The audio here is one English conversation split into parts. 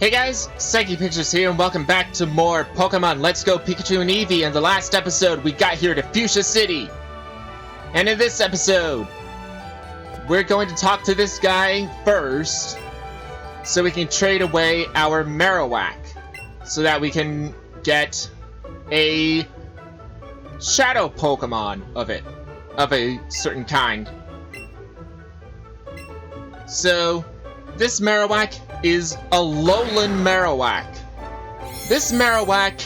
Hey guys, Psyche Pictures here, and welcome back to more Pokemon Let's Go Pikachu and Eevee. In the last episode, we got here to Fuchsia City. And in this episode, we're going to talk to this guy first, so we can trade away our Marowak, so that we can get a Shadow Pokemon of a certain kind. So, this Marowak is a Lowland Marowak. This Marowak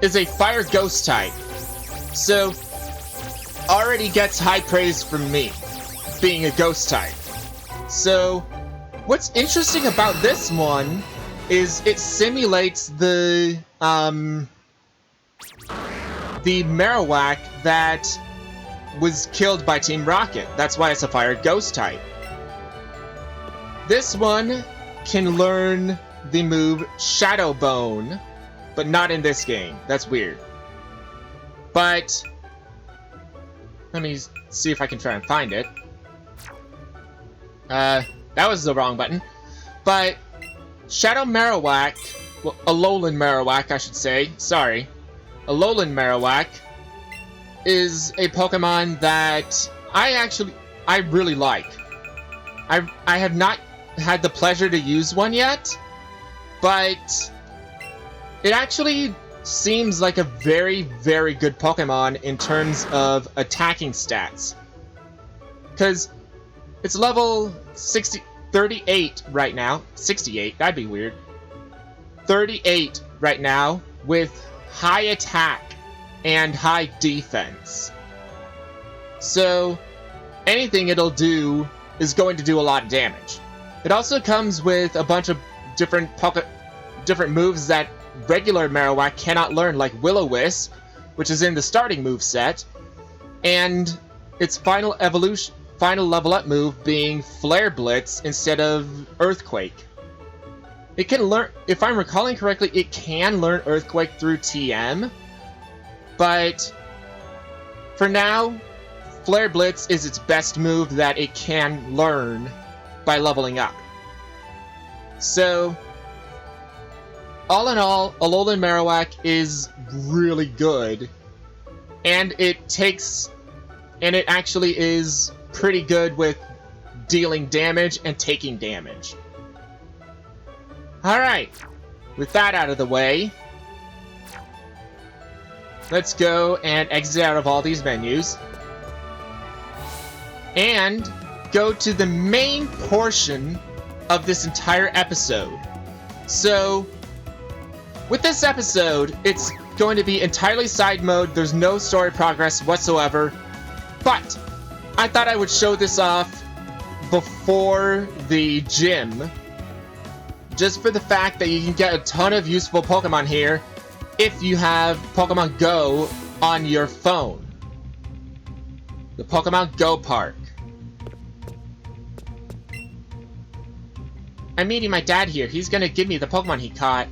is a Fire Ghost type, so already gets high praise from me, being a Ghost type. So, what's interesting about this one is it simulates the Marowak that was killed by Team Rocket. That's why it's a Fire Ghost type. This one can learn the move Shadow Bone, but not in this game. That's weird. But let me see if I can try and find it. That was the wrong button. But Shadow Marowak, well, a Lowland Marowak, I should say. Sorry. A Lowland Marowak is a Pokemon that I really like. I have not had the pleasure to use one yet, but it actually seems like a very, very good Pokemon in terms of attacking stats. Because it's level 38 right now. 68, that'd be weird. 38 right now with high attack and high defense. So anything it'll do is going to do a lot of damage. It also comes with a bunch of different moves that regular Marowak cannot learn, like Will-O-Wisp, which is in the starting move set, and its final level up move being Flare Blitz instead of Earthquake. It can learn, if I'm recalling correctly, it can learn Earthquake through TM, but for now, Flare Blitz is its best move that it can learn by leveling up. So, all in all, a Lowland Marowak is really good, and it actually is pretty good with dealing damage and taking damage. Alright, with that out of the way, let's go and exit out of all these menus, and go to the main portion of this entire episode. So, with this episode, it's going to be entirely side mode. There's no story progress whatsoever. But I thought I would show this off before the gym, just for the fact that you can get a ton of useful Pokemon here if you have Pokemon Go on your phone. The Pokemon Go Park. I'm meeting my dad here. He's gonna give me the Pokemon he caught.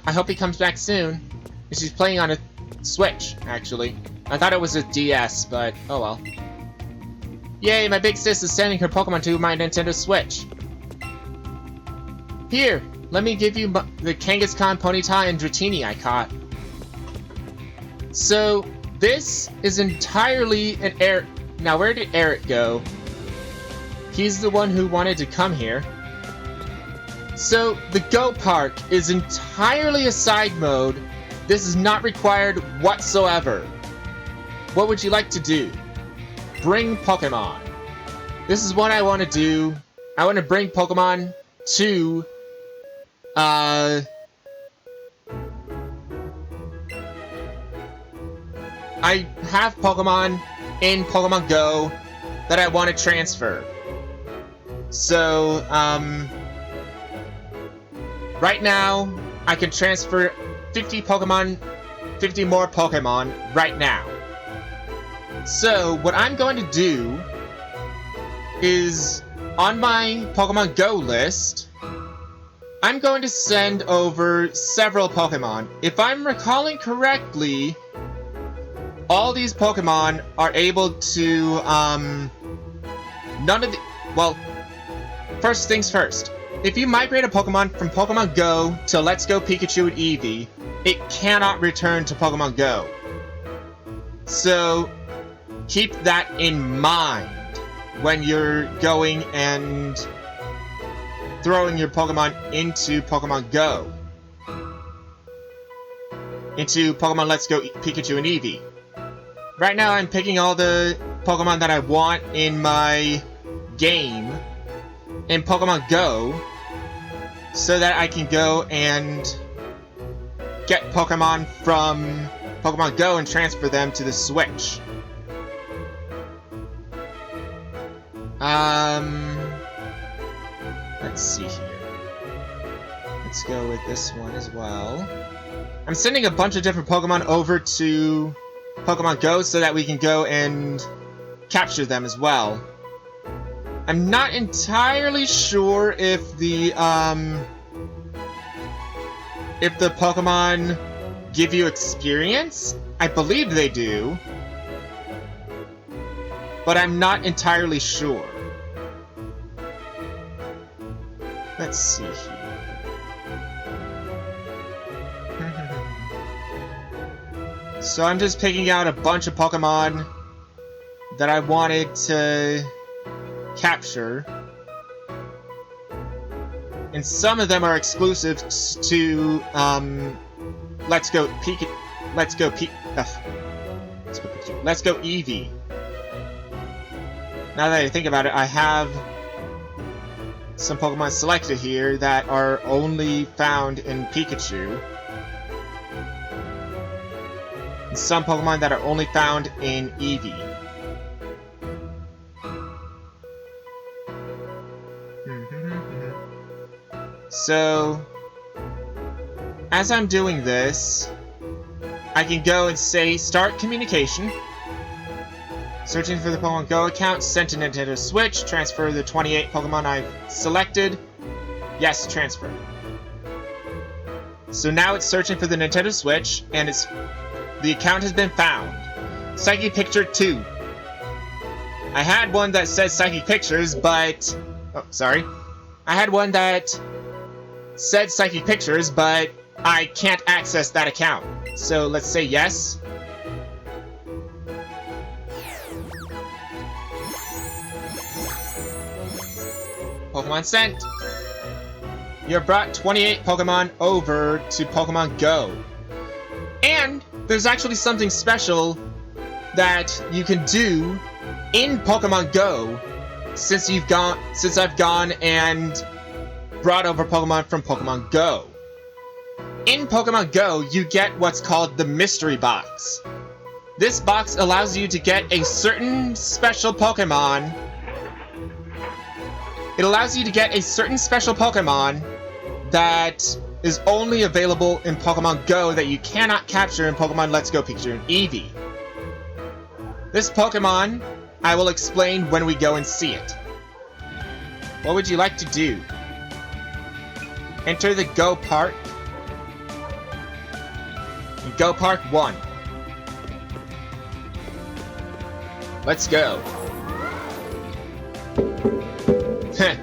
I hope he comes back soon. He's playing on a Switch, actually. I thought it was a DS, but oh well. Yay, my big sis is sending her Pokemon to my Nintendo Switch. Here, let me give you the Kangaskhan, Ponyta, and Dratini I caught. So, this is entirely an Eric. Now, where did Eric go? He's the one who wanted to come here. So, the Go Park is entirely a side mode. This is not required whatsoever. What would you like to do? Bring Pokemon. This is what I want to do. I want to bring Pokemon to... I have Pokemon in Pokemon Go that I want to transfer. So, right now, I can transfer 50 more Pokemon right now. So, what I'm going to do is, on my Pokemon Go list, I'm going to send over several Pokemon. If I'm recalling correctly, all these Pokemon are able to, well, first things first. if you migrate a Pokemon from Pokemon Go to Let's Go Pikachu and Eevee, it cannot return to Pokemon Go. So, keep that in mind when you're going and throwing your Pokemon into Pokemon Go. Into Pokemon Let's Go Pikachu and Eevee. Right now I'm picking all the Pokemon that I want in my game in Pokemon Go so that I can go and get Pokemon from Pokemon Go and transfer them to the Switch. Let's see here. Let's go with this one as well. I'm sending a bunch of different Pokemon over to Pokemon Go so that we can go and capture them as well. I'm not entirely sure if the Pokemon give you experience. I believe they do, but I'm not entirely sure. Let's see here. So I'm just picking out a bunch of Pokemon that I wanted to capture. And some of them are exclusive to Let's Go Eevee. Now that I think about it, I have some Pokemon selected here that are only found in Pikachu. And some Pokemon that are only found in Eevee. So, as I'm doing this, I can go and say start communication. Searching for the Pokemon Go account, sent to Nintendo Switch, transfer the 28 Pokemon I've selected. Yes, transfer. So now it's searching for the Nintendo Switch, and the account has been found. Psychic Picture 2. I had one that says Psychic Pictures, but... Oh, sorry. I had one that said Psychic Pictures, but I can't access that account. So let's say yes. Pokemon sent. You brought 28 Pokemon over to Pokemon Go. And there's actually something special that you can do in Pokemon Go since I've gone and brought over Pokemon from Pokemon Go. In Pokemon Go, you get what's called the Mystery Box. This box allows you to get a certain special Pokemon. It allows you to get a certain special Pokemon that is only available in Pokemon Go that you cannot capture in Pokemon Let's Go Pikachu and Eevee. This Pokemon, I will explain when we go and see it. What would you like to do? Enter the Go Park. Go Park 1. Let's go. Heh.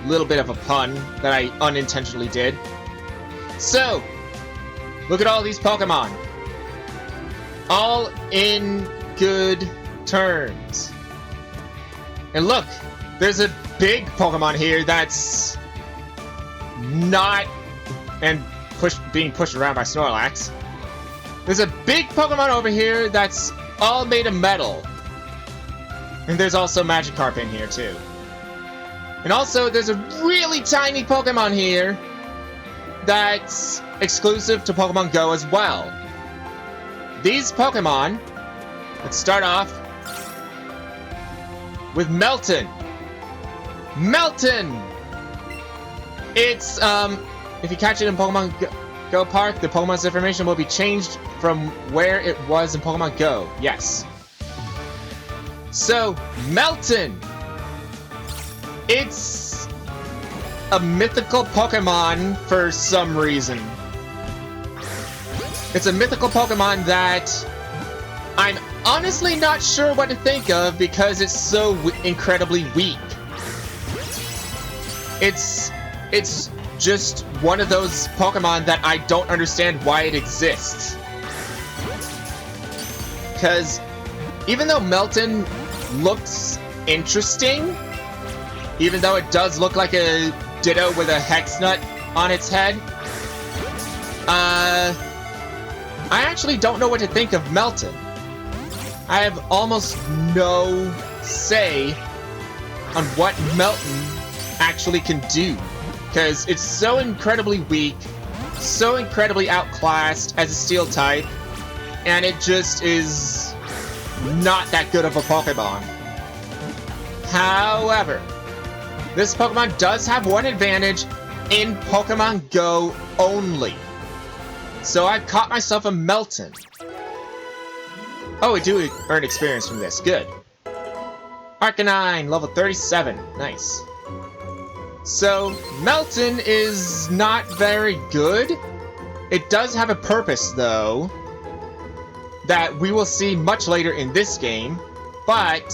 Little bit of a pun that I unintentionally did. So, look at all these Pokemon. All in good terms. And look, there's a big Pokemon here that's not being pushed around by Snorlax. There's a big Pokemon over here that's all made of metal. And there's also Magikarp in here too. And also, there's a really tiny Pokemon here that's exclusive to Pokemon Go as well. These Pokemon, let's start off with Melton. Melton! It's, if you catch it in Pokemon Go Park, the Pokemon's information will be changed from where it was in Pokemon Go. Yes. So, Melton! It's a mythical Pokemon for some reason. It's a mythical Pokemon that I'm honestly not sure what to think of because it's so incredibly weak. It's it's just one of those Pokemon that I don't understand why it exists. Because even though Melton looks interesting, even though it does look like a Ditto with a Hex Nut on its head, I actually don't know what to think of Melton. I have almost no say on what Melton actually can do, because it's so incredibly weak, so incredibly outclassed as a Steel type, and it just is not that good of a Pokemon. However, this Pokemon does have one advantage in Pokemon Go only. So I've caught myself a Melton. Oh, we do earn experience from this. Good. Arcanine, level 37. Nice. So, Melton is not very good. It does have a purpose, though, that we will see much later in this game. But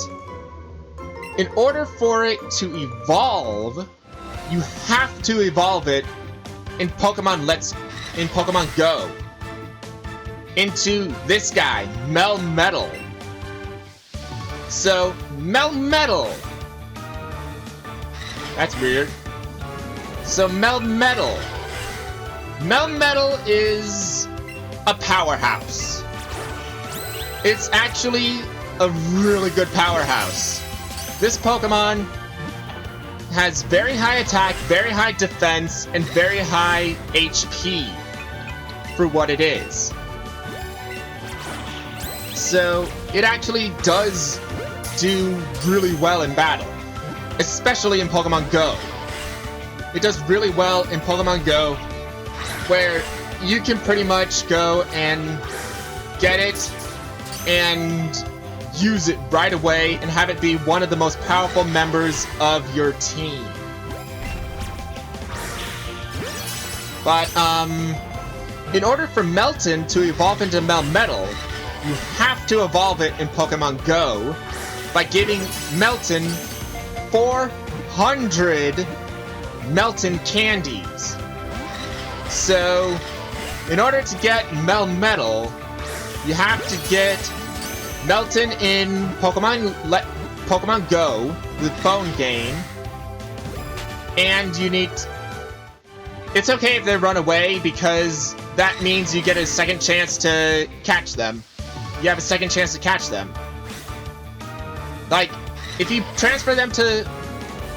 in order for it to evolve, you have to evolve it in Pokemon Go into this guy, Melmetal. So, Melmetal. That's weird. So, Melmetal. Melmetal is a powerhouse. It's actually a really good powerhouse. This Pokemon has very high attack, very high defense, and very high HP for what it is. So, it actually does do really well in battle, especially in Pokemon Go. It does really well in Pokemon Go, where you can pretty much go and get it and use it right away and have it be one of the most powerful members of your team. But, in order for Melton to evolve into Melmetal, you have to evolve it in Pokemon Go by giving Melton 400 Melton candies. So, in order to get Melmetal, you have to get Melton in Pokemon Go, the phone game, and you need... It's okay if they run away, because that means you get a second chance to catch them. You have a second chance to catch them. Like, if you transfer them to...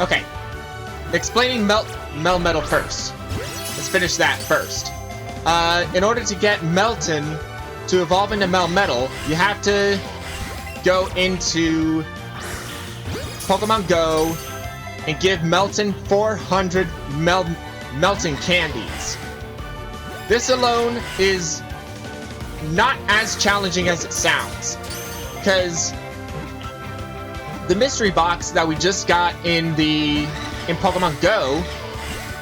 Okay. Explaining Melmetal first. Let's finish that first. In order to get Melton to evolve into Melmetal, you have to go into Pokemon Go and give Melton 400 Melton candies. This alone is not as challenging as it sounds, because the mystery box that we just got in Pokemon Go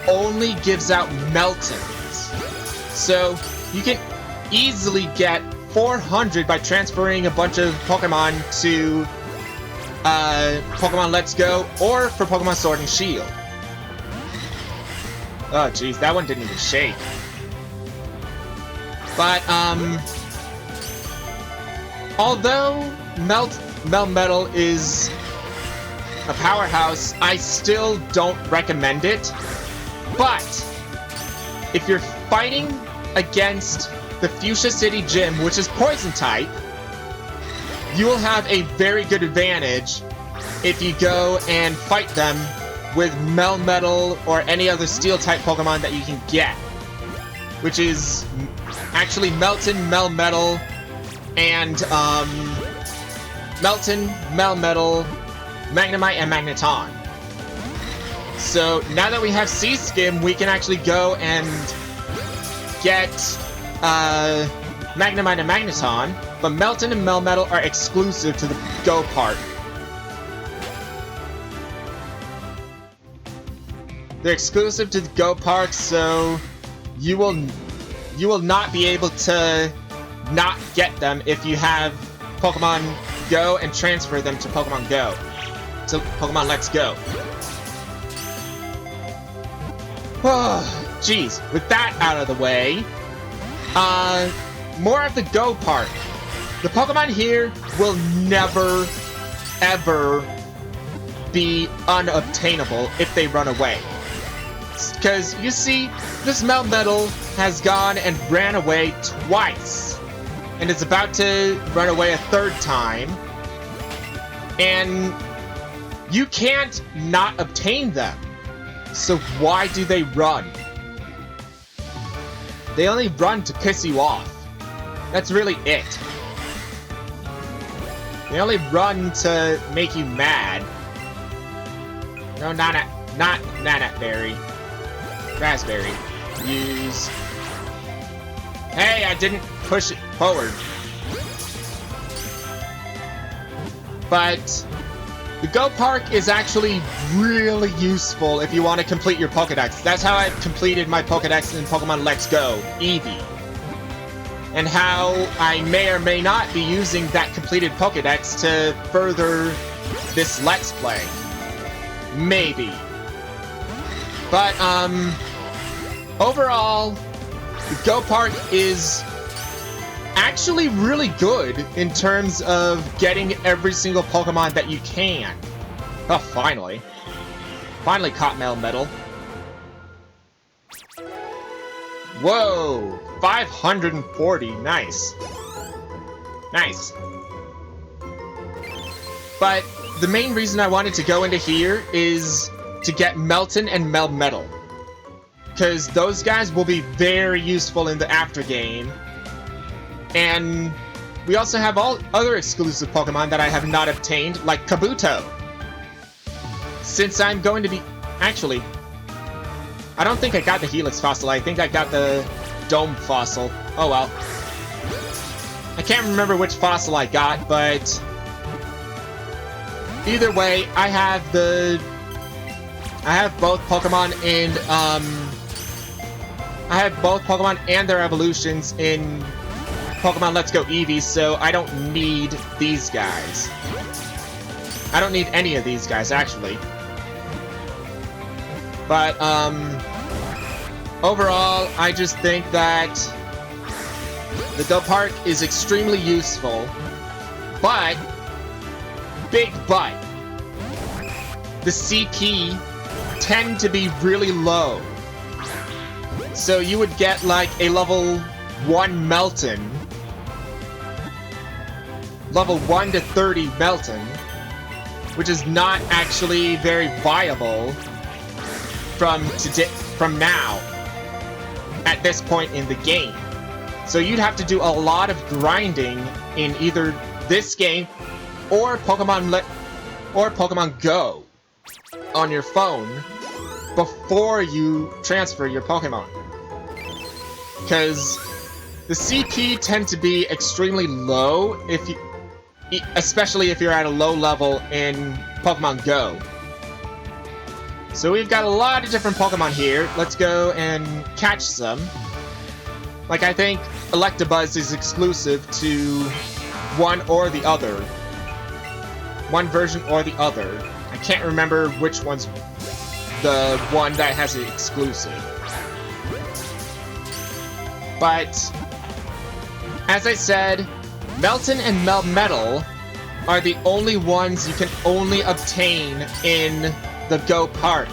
only gives out Meltons. So you can easily get 400 by transferring a bunch of Pokemon to Pokemon Let's Go or for Pokemon Sword and Shield. Oh jeez, that one didn't even shake. But although Melmetal is a powerhouse, I still don't recommend it. But if you're fighting against the Fuchsia City Gym, which is Poison type, you will have a very good advantage if you go and fight them with Melmetal or any other Steel type Pokemon that you can get, which is actually Melton, Melmetal, and Melton, Melmetal, Magnemite, and Magneton. So now that we have Sea Skim, we can actually go and get Magnemite and Magneton, but Melton and Melmetal are exclusive to the Go part. They're exclusive to the Go part, so you will not be able to not get them if you have Pokemon Go and transfer them to Pokemon Go. To Pokemon Let's Go. Jeez, with that out of the way, more of the Go part. The Pokemon here will never, ever be unobtainable if they run away. Because, you see, this Melmetal has gone and ran away twice. And is about to run away a third time. And you can't not obtain them. So why do they run? They only run to piss you off. That's really it. They only run to make you mad. No, not berry. Raspberry. Use. Hey, I didn't push it forward. But the Go Park is actually really useful if you want to complete your Pokedex. That's how I've completed my Pokedex in Pokemon Let's Go, Eevee. And how I may or may not be using that completed Pokedex to further this Let's Play. Maybe. But, overall, the Go Park is actually really good in terms of getting every single Pokemon that you can. Oh, finally. Finally caught Melmetal. Whoa! 540. Nice. Nice. But the main reason I wanted to go into here is to get Melton and Melmetal. Because those guys will be very useful in the after game. And we also have all other exclusive Pokemon that I have not obtained, like Kabuto. Since I'm going to be... Actually, I don't think I got the Helix Fossil. I think I got the Dome Fossil. Oh well. I can't remember which fossil I got, but... Either way, I have both Pokemon and, I have both Pokemon and their evolutions in Pokemon Let's Go Eevee, so I don't need these guys. I don't need any of these guys, actually. But, overall, I just think that the Go Park is extremely useful, but, big but, the CP tend to be really low. So you would get like a level 1 Melton, level 1 to 30 Melton, which is not actually very viable from now, at this point in the game. So you'd have to do a lot of grinding in either this game or Pokemon Go on your phone before you transfer your Pokemon. Because the CP tend to be extremely low, especially if you're at a low level in Pokemon Go. So we've got a lot of different Pokemon here. Let's go and catch some. Like, I think Electabuzz is exclusive to one or the other. One version or the other. I can't remember which one's the one that has it exclusive. But, as I said, Melton and Melmetal are the only ones you can only obtain in the Go Park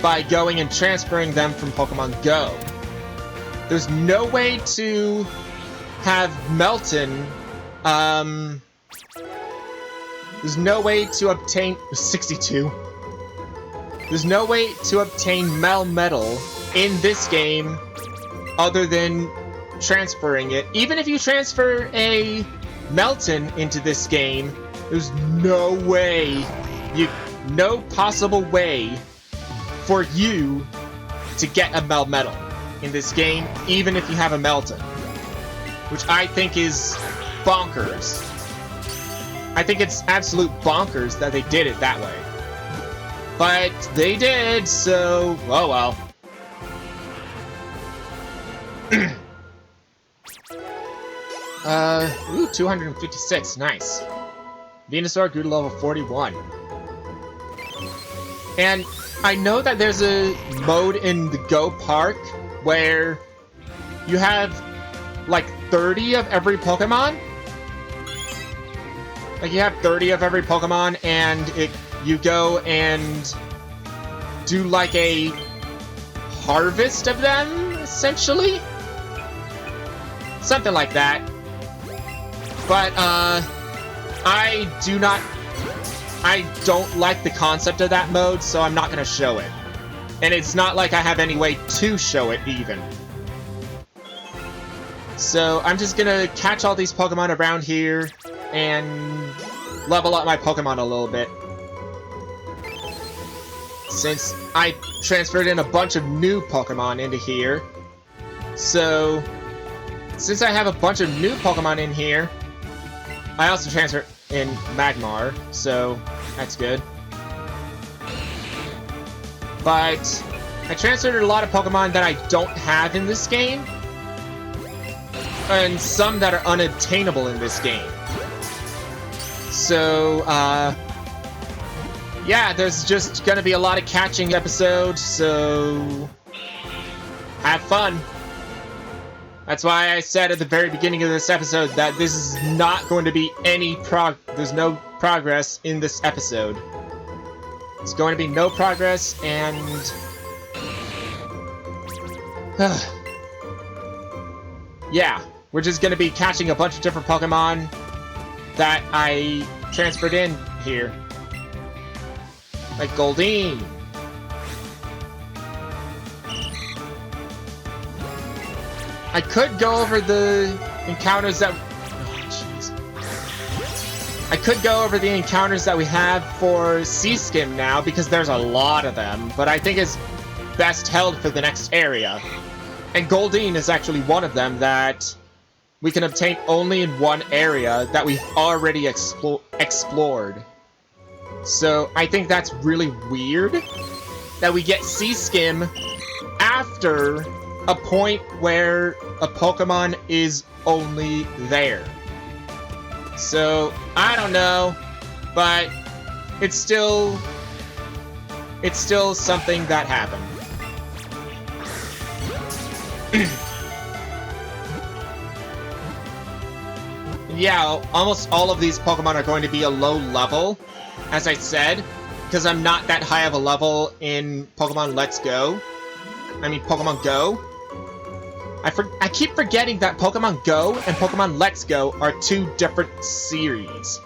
by going and transferring them from Pokemon Go. There's no way to have Melton, there's no way to obtain 62. There's no way to obtain Melmetal in this game other than transferring it. Even if you transfer a Melton into this game, there's no way, no possible way for you to get a Melmetal in this game, even if you have a Melton. Which I think is bonkers. I think it's absolute bonkers that they did it that way. But they did, so, oh well. Ooh, 256, nice. Venusaur grew to level 41. And I know that there's a mode in the Go Park where you have like 30 of every Pokemon. Like you have 30 of every Pokemon and you go and do like a harvest of them, essentially? Something like that. But, I don't like the concept of that mode, so I'm not gonna show it. And it's not like I have any way to show it, even. So, I'm just gonna catch all these Pokemon around here, and level up my Pokemon a little bit. Since I transferred in a bunch of new Pokemon into here. So, since I have a bunch of new Pokemon in here, I also transferred in Magmar, so that's good. But I transferred a lot of Pokemon that I don't have in this game, and some that are unobtainable in this game. So, yeah, there's just gonna be a lot of catching episodes, so have fun. That's why I said at the very beginning of this episode that this is not going to be there's no progress in this episode. It's going to be no progress, and yeah, we're just gonna be catching a bunch of different Pokemon that I transferred in here. Like Goldeen. I could go over the encounters that... Oh, jeez. I could go over the encounters that we have for Seaskim now, because there's a lot of them, but I think it's best held for the next area. And Goldeen is actually one of them that we can obtain only in one area that we've already explored. So I think that's really weird that we get Seaskim after a point where a Pokemon is only there. So, I don't know, but it's still something that happened. Yeah, almost all of these Pokemon are going to be a low level, as I said, because I'm not that high of a level in Pokemon Let's Go. I mean, Pokemon Go. I keep forgetting that Pokemon Go and Pokemon Let's Go are two different series.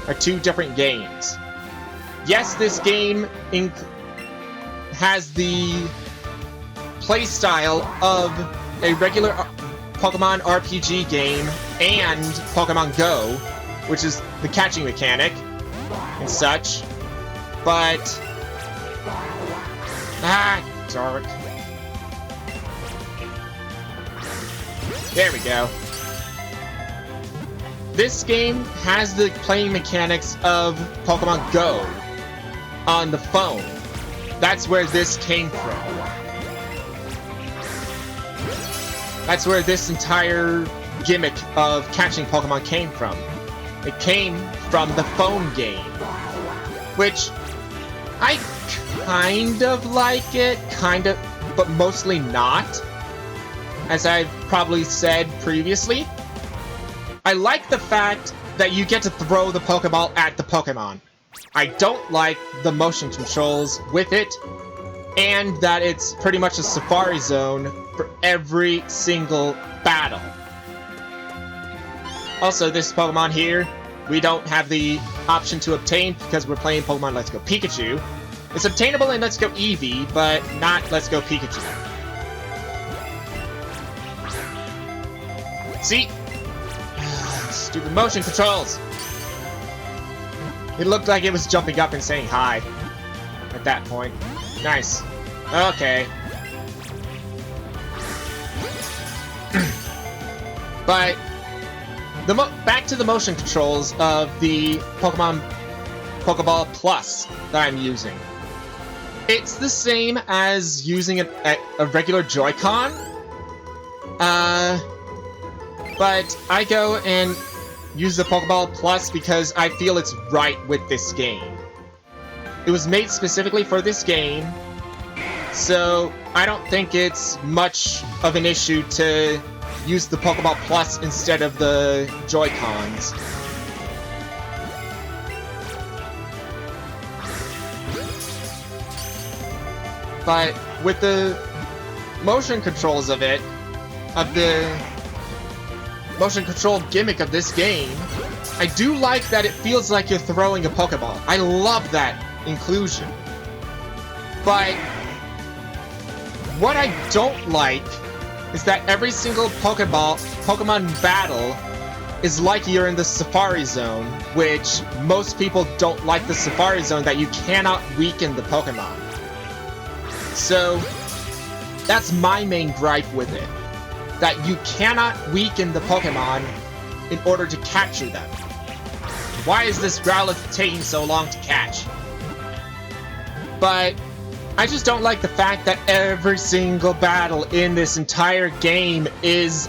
Are two different games. Yes, this game has the playstyle of a regular Pokemon RPG game and Pokemon Go, which is the catching mechanic and such, but... dark. There we go. This game has the playing mechanics of Pokemon Go on the phone. That's where this came from. That's where this entire gimmick of catching Pokemon came from. It came from the phone game. Which, I kind of like it, but mostly not. As I've probably said previously. I like the fact that you get to throw the Pokeball at the Pokemon. I don't like the motion controls with it, and that it's pretty much a Safari Zone for every single battle. Also, this Pokemon here, we don't have the option to obtain because we're playing Pokemon Let's Go Pikachu. It's obtainable in Let's Go Eevee, but not Let's Go Pikachu. See? Stupid motion controls! It looked like it was jumping up and saying hi at that point. Nice. Okay. But back to the motion controls of the Pokeball Plus that I'm using. It's the same as using a regular Joy-Con. But I go and use the Pokeball Plus because I feel it's right with this game. It was made specifically for this game, so I don't think it's much of an issue to use the Pokeball Plus instead of the Joy-Cons. But with the motion controls of it, of the motion control gimmick of this game, I do like that it feels like you're throwing a Pokeball. I love that inclusion. But what I don't like is that every single Pokemon battle is like you're in the Safari Zone, which most people don't like the Safari Zone, that you cannot weaken the Pokemon. So that's my main gripe with it, that you cannot weaken the Pokemon in order to capture them. Why is this Growlithe taking so long to catch? But I just don't like the fact that every single battle in this entire game is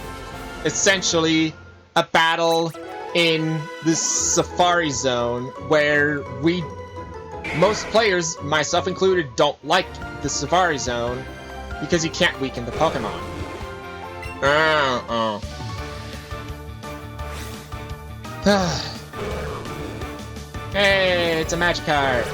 essentially a battle in this Safari Zone, where most players, myself included, don't like the Safari Zone because you can't weaken the Pokemon. Hey, it's a Magikarp.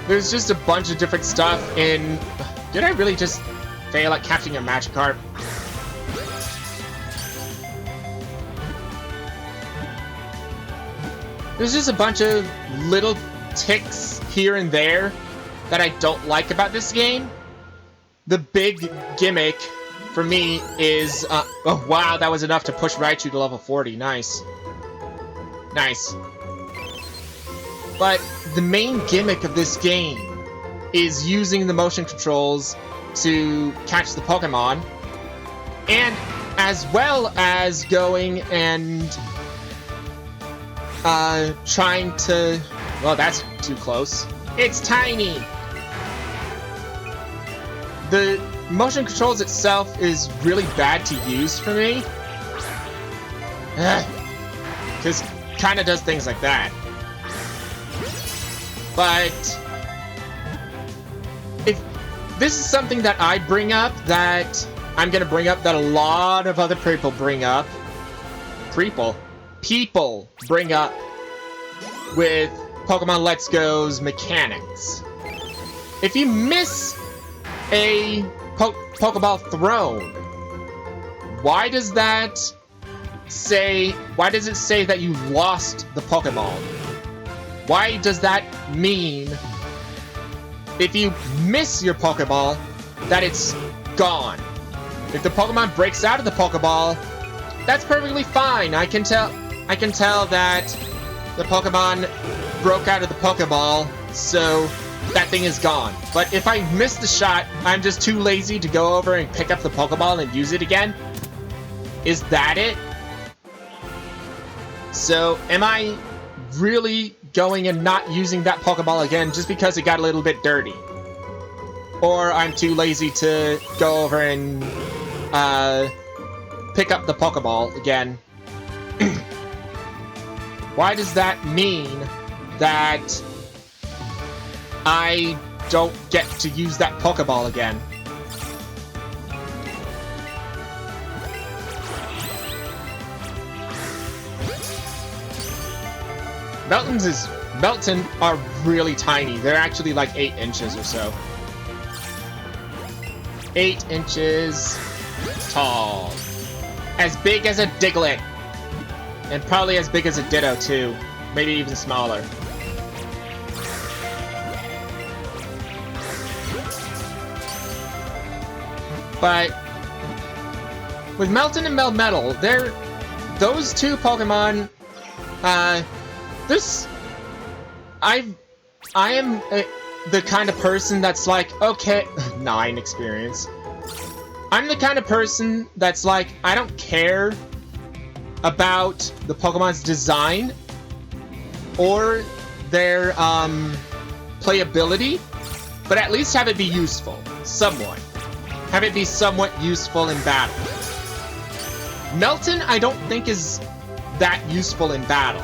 There's just a bunch of different stuff in... Did I really just fail at catching a Magikarp? There's just a bunch of little ticks here and there that I don't like about this game. The big gimmick for me is... oh, wow, that was enough to push Raichu to level 40. Nice. Nice. But the main gimmick of this game is using the motion controls to catch the Pokemon, and as well as going and trying to... Well, that's too close. It's tiny! The motion controls itself is really bad to use for me. Because kind of does things like that. But if this is something that I bring up, that I'm gonna bring up, that a lot of other people bring up, people bring up with Pokemon Let's Go's mechanics. If you miss a Pokeball thrown, why does it say that you lost the Pokeball? Why does that mean, if you miss your Pokeball, that it's gone? If the Pokemon breaks out of the Pokeball, that's perfectly fine. I can tell that the Pokemon broke out of the Pokeball, so that thing is gone. But if I miss the shot, I'm just too lazy to go over and pick up the Pokeball and use it again? Is that it? So, am I really going and not using that Pokeball again just because it got a little bit dirty? Or I'm too lazy to go over and pick up the Pokeball again? Why does that mean that I don't get to use that Pokeball again? Melton are really tiny. They're actually like 8 inches or so. 8 inches tall. As big as a Diglett. And probably as big as a Ditto too. Maybe even smaller. But with Melton and Melmetal, those two Pokemon, I am the kind of person that's like, okay, 9 experience. I'm the kind of person that's like, I don't care about the Pokemon's design or their playability, but at least have it be useful, somewhat. Have it be somewhat useful in battle. Melton, I don't think is that useful in battle.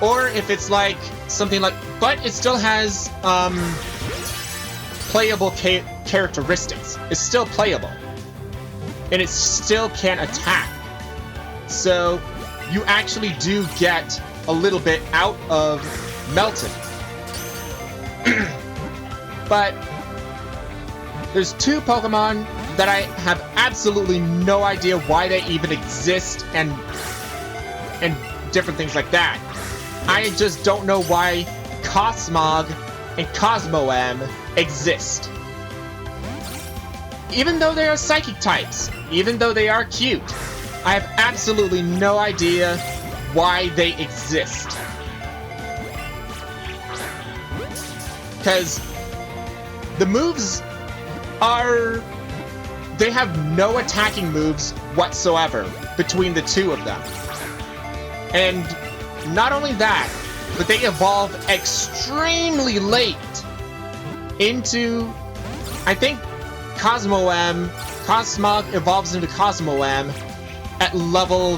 Or if it's like something like, but it still has playable characteristics. It's still playable, and it still can attack. So you actually do get a little bit out of Melton. But there's two Pokemon that I have absolutely no idea why they even exist, and different things like that. I just don't know why Cosmog and Cosmoem exist. Even though they are psychic types, even though they are cute, I have absolutely no idea why they exist. Because the moves are... they have no attacking moves whatsoever between the two of them. And not only that, but they evolve extremely late into... I think Cosmog evolves into Cosmoem at level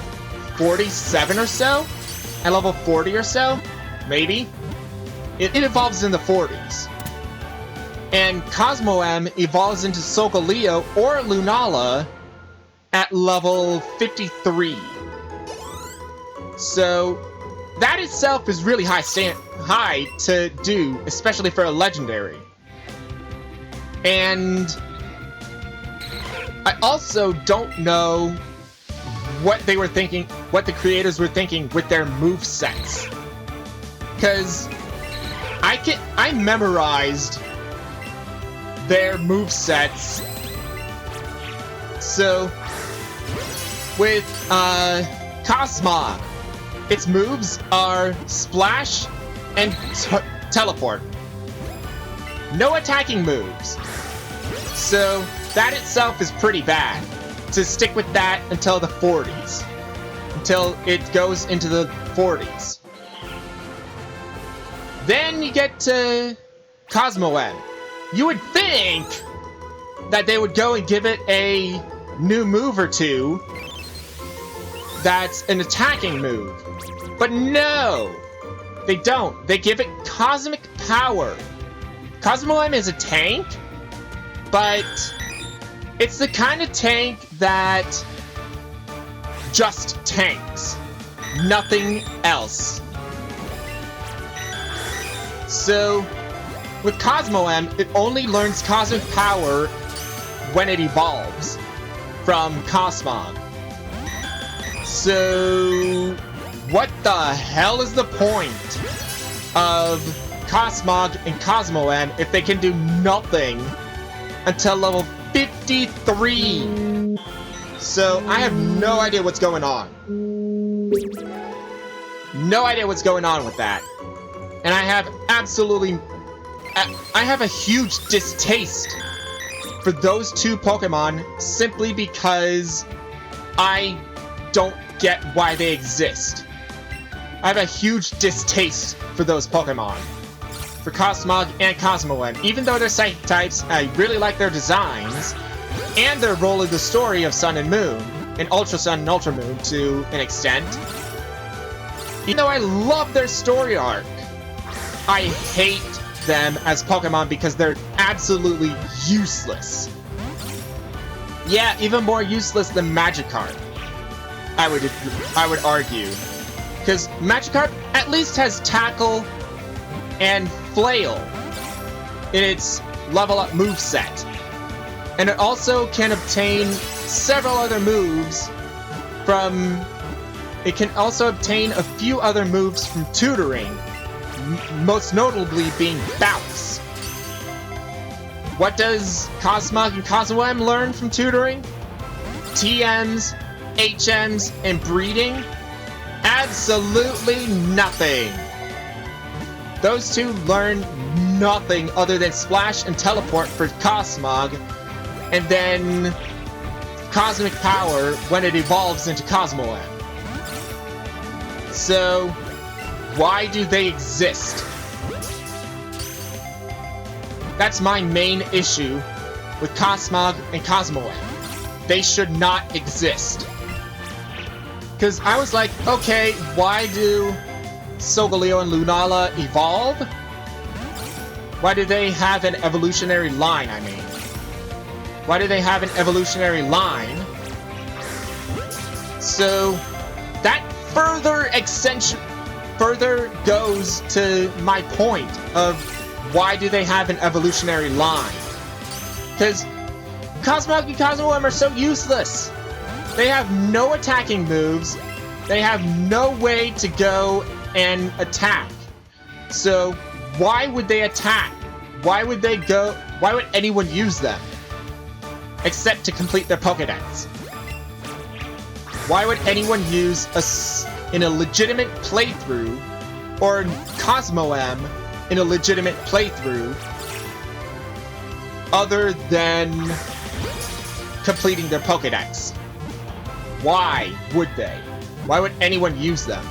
47 or so? At level 40 or so? Maybe? It evolves in the 40s. And Cosmoem evolves into Solgaleo or Lunala at level 53. So that itself is really high to do, especially for a legendary. And I also don't know what they were thinking, what the creators were thinking with their movesets. Because I memorized their movesets. So with Cosmog, its moves are Splash and Teleport. No attacking moves. So that itself is pretty bad. To stick with that until the 40s. Until it goes into the 40s. Then you get to Cosmoem. You would think that they would go and give it a new move or two that's an attacking move. But no! They don't. They give it Cosmic Power. Cosmoem is a tank, but it's the kind of tank that just tanks. Nothing else. So, with Cosmoem, it only learns Cosmic Power when it evolves from Cosmog. So, what the hell is the point of Cosmog and Cosmoem if they can do nothing until level 53? So, I have no idea what's going on. No idea what's going on with that. And I have a huge distaste for those two Pokemon simply because I don't get why they exist. I have a huge distaste for those Pokemon. For Cosmog and Cosmoem. Even though they're psychic types, I really like their designs and their role in the story of Sun and Moon, and Ultra Sun and Ultra Moon to an extent. Even though I love their story arc, I hate them as Pokemon because they're absolutely useless. Yeah, even more useless than Magikarp, I would argue. Because Magikarp at least has Tackle and Flail in its level up moveset. And it also can obtain several other moves from... It can also obtain a few other moves from tutoring, most notably being Bounce. What does Cosmog and Cosmoem learn from tutoring? TMs, HMs, and breeding? Absolutely nothing. Those two learn nothing other than Splash and Teleport for Cosmog, and then Cosmic Power when it evolves into Cosmoem. So, why do they exist? That's my main issue with Cosmog and Cosmoem. They should not exist. Because I was like, okay, why do Solgaleo and Lunala evolve? Why do they have an evolutionary line, I mean? Why do they have an evolutionary line? So, that further goes to my point of why do they have an evolutionary line? Because Cosmog and Cosmo-M are so useless. They have no attacking moves. They have no way to go and attack. So, why would they attack? Why would they go? Why would anyone use them? Except to complete their Pokédex. Why would anyone use in a legitimate playthrough, or Cosmo-M in a legitimate playthrough, other than completing their Pokédex? Why would they? Why would anyone use them?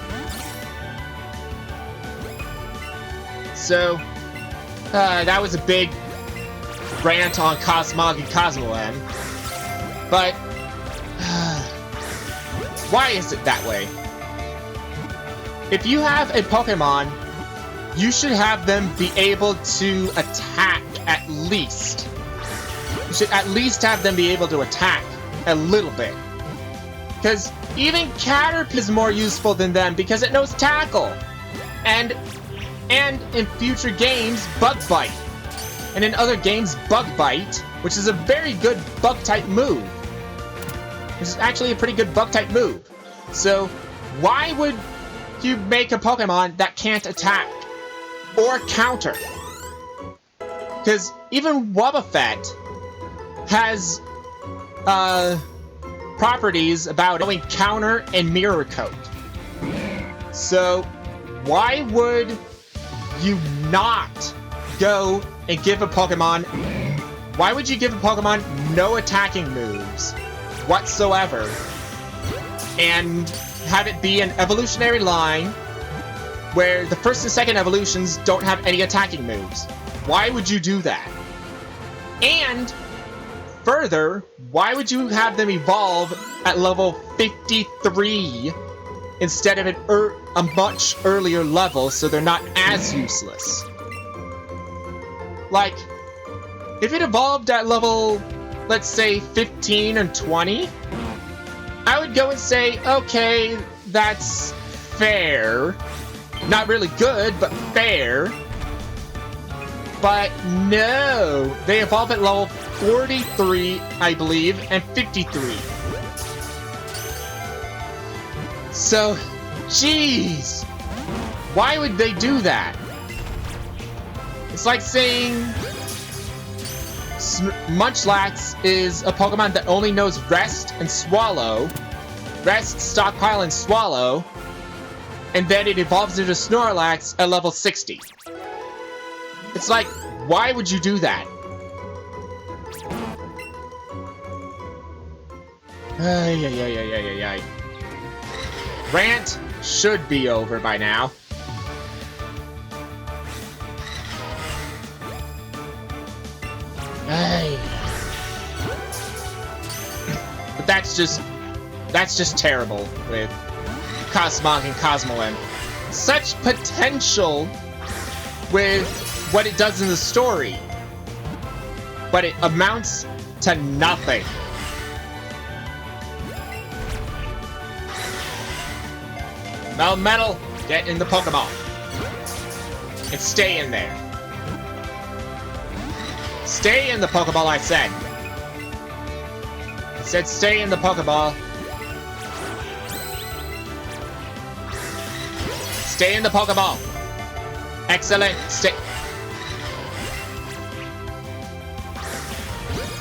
So, that was a big rant on Cosmog and Cosmo-M. But, why is it that way? If you have a Pokemon, you should have them be able to attack at least. You should at least have them be able to attack a little bit. Because even Caterpie is more useful than them because it knows Tackle. And in future games, Bug Bite. And in other games, Bug Bite, which is a very good Bug-type move. Which is actually a pretty good Bug-type move. So, why would you make a Pokemon that can't attack? Or counter? Because even Wobbuffet has, properties about knowing counter and mirror coat. So, why would you not go and give a Pokemon... Why would you give a Pokemon no attacking moves whatsoever and have it be an evolutionary line where the first and second evolutions don't have any attacking moves? Why would you do that? And further, why would you have them evolve at level 53 instead of a much earlier level so they're not as useless? Like, if it evolved at level, let's say, 15 and 20, I would go and say, okay, that's fair. Not really good, but fair. But no, they evolve at level 43, I believe, and 53. So, jeez, why would they do that? It's like saying Munchlax is a Pokemon that only knows Rest and Swallow. Rest, Stockpile, and Swallow. And then it evolves into Snorlax at level 60. It's like, why would you do that? Ay. Rant should be over by now. Ay. But that's just terrible with Cosmog and Cosmo-M. Such potential with what it does in the story, but it amounts to nothing. Melmetal, get in the Pokeball. And stay in there. Stay in the Pokeball, I said. I said stay in the Pokeball. Stay in the Pokeball. Excellent.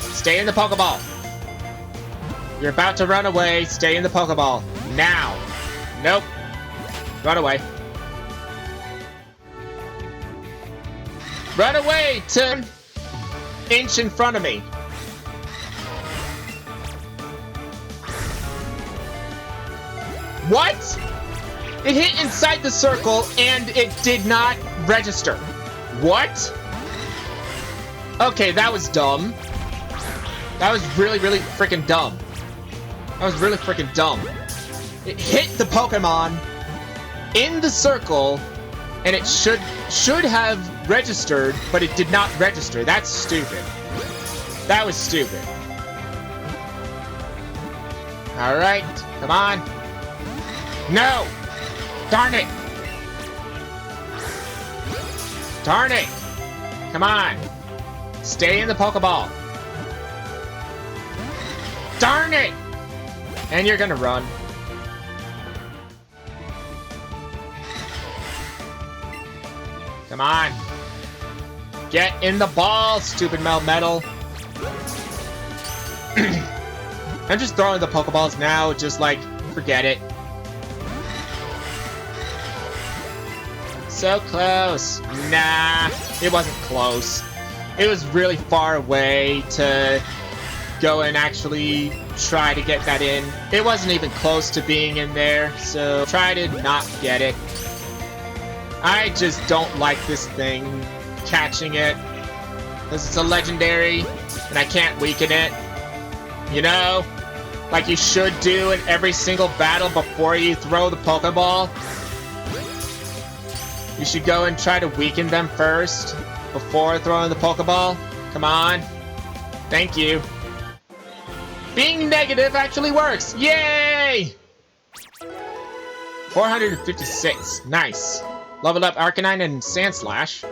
Stay in the Pokeball. You're about to run away. Stay in the Pokeball. Now. Nope. Run away. Run away to inch in front of me. What? It hit inside the circle and it did not register. What? Okay, that was dumb. That was really, really freaking dumb. That was really freaking dumb. It hit the Pokemon in the circle, and it should have registered, but it did not register. That's stupid. That was stupid. Alright, come on. No! Darn it! Darn it! Come on! Stay in the Pokeball. Darn it! And you're gonna run. Come on. Get in the ball, stupid Melmetal. I'm just throwing the Pokeballs now, just like, forget it. So close. Nah, it wasn't close. It was really far away to go and actually try to get that in. It wasn't even close to being in there, so try to not get it. I just don't like this thing catching it, because it's a legendary, and I can't weaken it. You know? Like you should do in every single battle before you throw the Pokeball. You should go and try to weaken them first, before throwing the Pokeball. Come on. Thank you. Being negative actually works! Yay! 456. Nice. Leveled up Arcanine and Sandslash.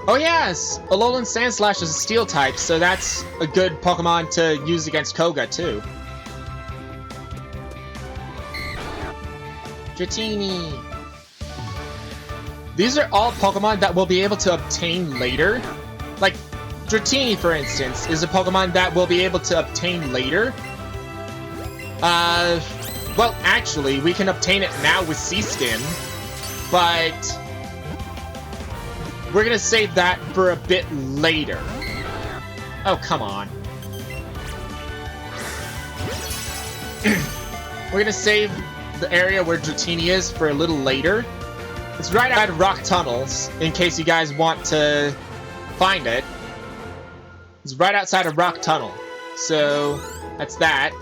Oh yes! Alolan Sandslash is a Steel type, so that's a good Pokemon to use against Koga, too. Dratini. These are all Pokemon that we'll be able to obtain later. Like, Dratini, for instance, is a Pokemon that we'll be able to obtain later. Well, actually, we can obtain it now with Sea-Skin, but we're gonna save that for a bit later. Oh, come on. We're gonna save the area where Dratini is for a little later. It's right out of Rock Tunnels, in case you guys want to find it. It's right outside of Rock Tunnel. So, that's that.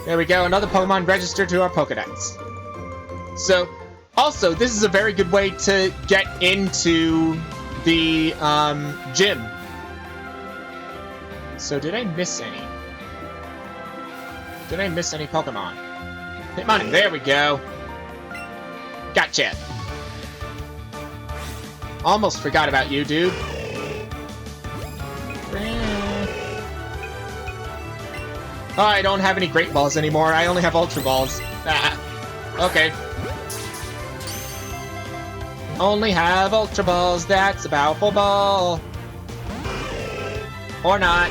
There we go, another Pokemon registered to our Pokedex. So, also, this is a very good way to get into the gym. So, did I miss any? Did I miss any Pokemon? Hitmonlee, there we go. Gotcha. Almost forgot about you, dude. Oh, I don't have any Great Balls anymore. I only have Ultra Balls. Ah, okay. Only have Ultra Balls. That's about full ball. Or not.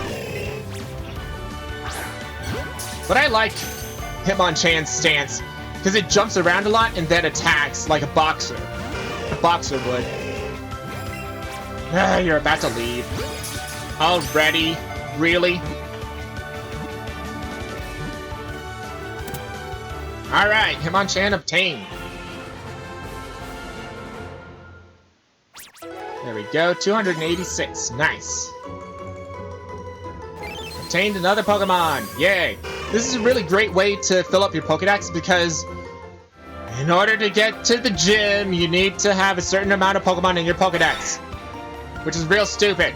But I like Hitmonchan's stance, because it jumps around a lot and then attacks like a boxer. A boxer would. Ah, you're about to leave. Already? Really? Alright, Hitmonchan obtained. There we go, 286. Nice. Obtained another Pokemon. Yay. This is a really great way to fill up your Pokedex, because in order to get to the gym, you need to have a certain amount of Pokemon in your Pokedex, which is real stupid.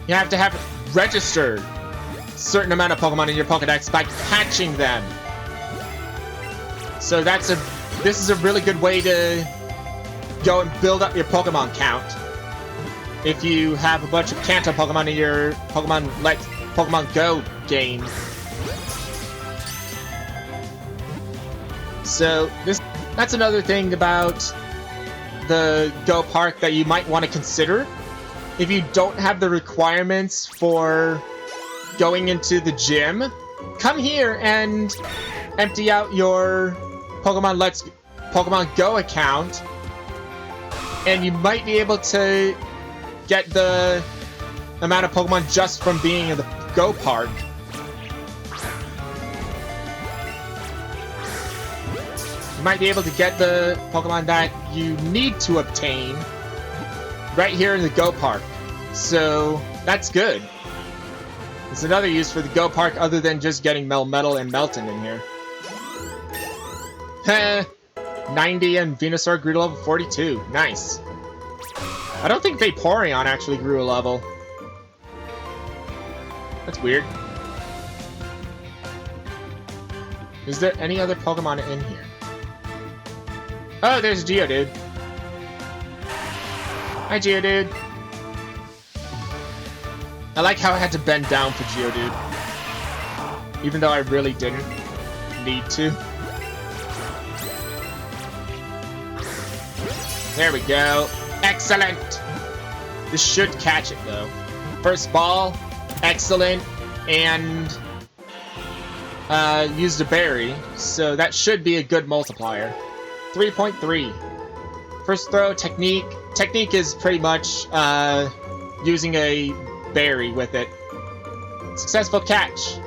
You have to have registered a certain amount of Pokemon in your Pokedex by catching them. So this is a really good way to go and build up your Pokemon count. If you have a bunch of Kanto Pokemon in your Pokemon Go game. So that's another thing about the Go Park that you might want to consider. If you don't have the requirements for going into the gym, come here and empty out your Pokemon Go account, and you might be able to get the amount of Pokemon just from being in the Go Park. You might be able to get the Pokemon that you need to obtain right here in the Go Park. So, that's good. It's another use for the Go Park other than just getting Melmetal and Melton in here. Heh. 90 and Venusaur grew to level 42. Nice. I don't think Vaporeon actually grew a level. That's weird. Is there any other Pokemon in here? Oh, there's Geodude. Hi, Geodude. I like how I had to bend down for Geodude. Even though I really didn't need to. There we go. Excellent! This should catch it, though. First ball. Excellent. And used a berry. So that should be a good multiplier. 3.3. First throw, technique. Technique is pretty much using a berry with it. Successful catch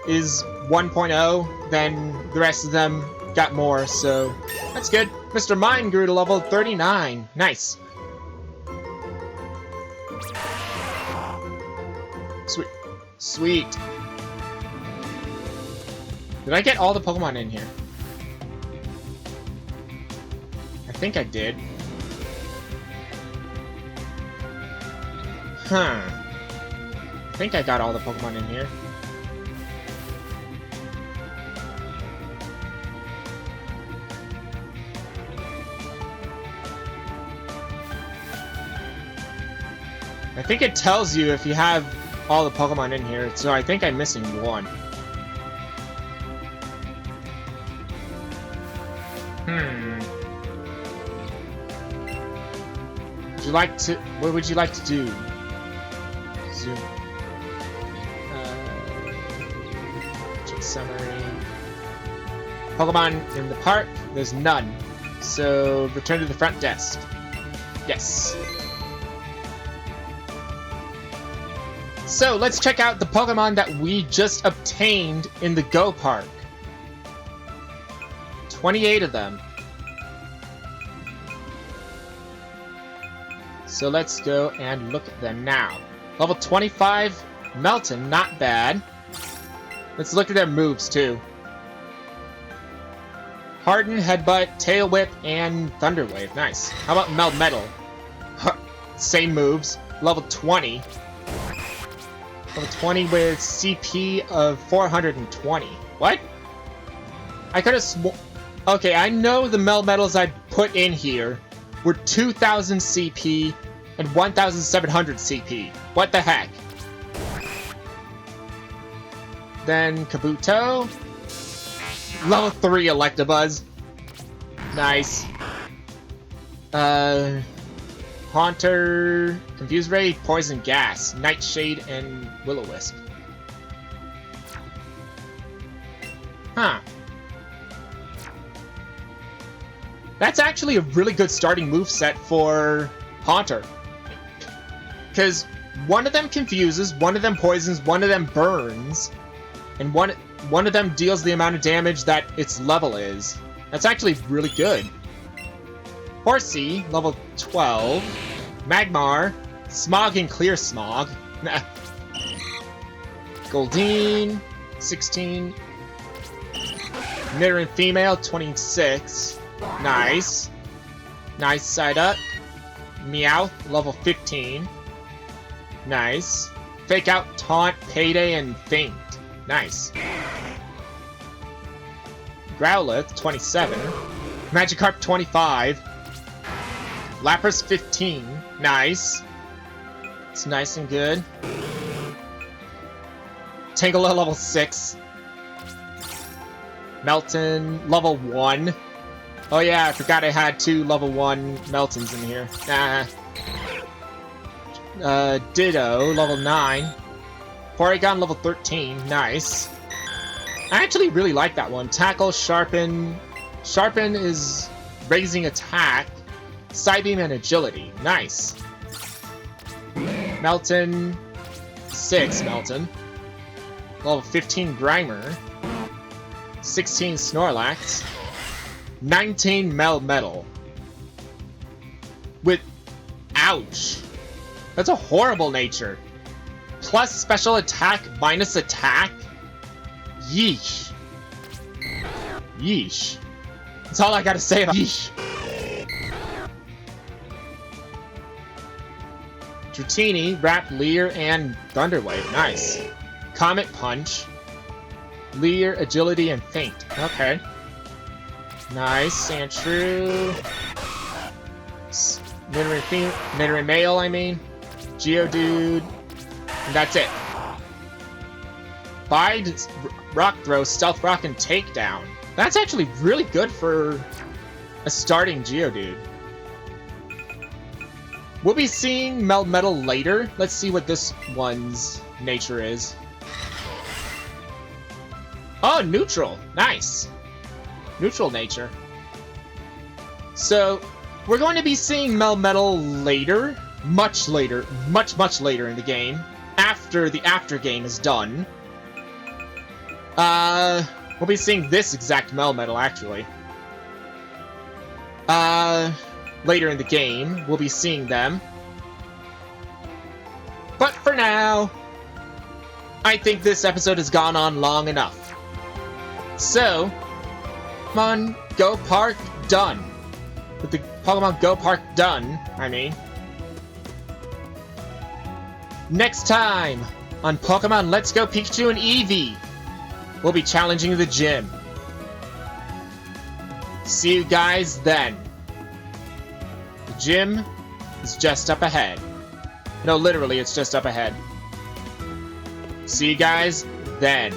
is 1.0, then the rest of them got more, so that's good. Mr. Mime grew to level 39. Nice. Sweet. Sweet. Did I get all the Pokemon in here? I think I did. Huh. I think I got all the Pokemon in here. I think it tells you if you have all the Pokemon in here, so I think I'm missing one. Would you like to... What would you like to do? Zoom. Check summary. Pokemon in the park? There's none. So, return to the front desk. Yes. So, let's check out the Pokemon that we just obtained in the Go Park. 28 of them. So let's go and look at them now. Level 25, Melton, not bad. Let's look at their moves, too. Harden, Headbutt, Tail Whip, and Thunder Wave. Nice. How about Melmetal? Same moves. Level 20. Level 20 with CP of 420. What? I could have Okay, I know the Melmetals I put in here were 2,000 CP and 1,700 CP. What the heck? Then Kabuto. Level 3 Electabuzz. Nice. Haunter, Confuse Ray, Poison Gas, Nightshade, and Will-O-Wisp. Huh. That's actually a really good starting moveset for Haunter. Because one of them confuses, one of them poisons, one of them burns, and one of them deals the amount of damage that its level is. That's actually really good. Horsey, level 12. Magmar, Smog and Clear Smog. Goldeen, 16. Nidoran Female, 26. Nice. Nice side up. Meowth, level 15. Nice. Fake Out, Taunt, Payday, and Faint. Nice. Growlithe, 27. Magikarp, 25. Lapras, 15. Nice. It's nice and good. Tangela, level 6. Melton, level 1. Oh yeah, I forgot I had 2 level 1 Meltons in here. Ditto, level 9. Porygon, level 13. Nice. I actually really like that one. Tackle, Sharpen. Sharpen is raising attack, Psybeam, and agility. Nice. Melton. 6 Melton. Level 15 Grimer. 16 Snorlax. 19 Melmetal. With... Ouch. That's a horrible nature. plus special attack minus attack? Yeesh. Yeesh. That's all I gotta say about yeesh. Dratini, Wrap, Leer, and Thunderwave. Nice. Comet Punch. Leer, Agility, and Feint. Okay. Nice. Sandshrew. Nidoran Male, I mean. Geodude. And that's it. Bide, Rock Throw, Stealth Rock, and Takedown. That's actually really good for a starting Geodude. We'll be seeing Melmetal later. Let's see what this one's nature is. Oh, neutral. Nice. Neutral nature. So, we're going to be seeing Melmetal later. Much later. Much later in the game. After the after game is done. We'll be seeing this exact Melmetal, actually. Later in the game, we'll be seeing them. But for now, I think this episode has gone on long enough. So, Pokemon Go Park done. With the Pokemon Go Park done, I mean. Next time on Pokemon Let's Go Pikachu and Eevee, we'll be challenging the gym. See you guys then. The gym is just up ahead. No, literally, it's just up ahead. See you guys then.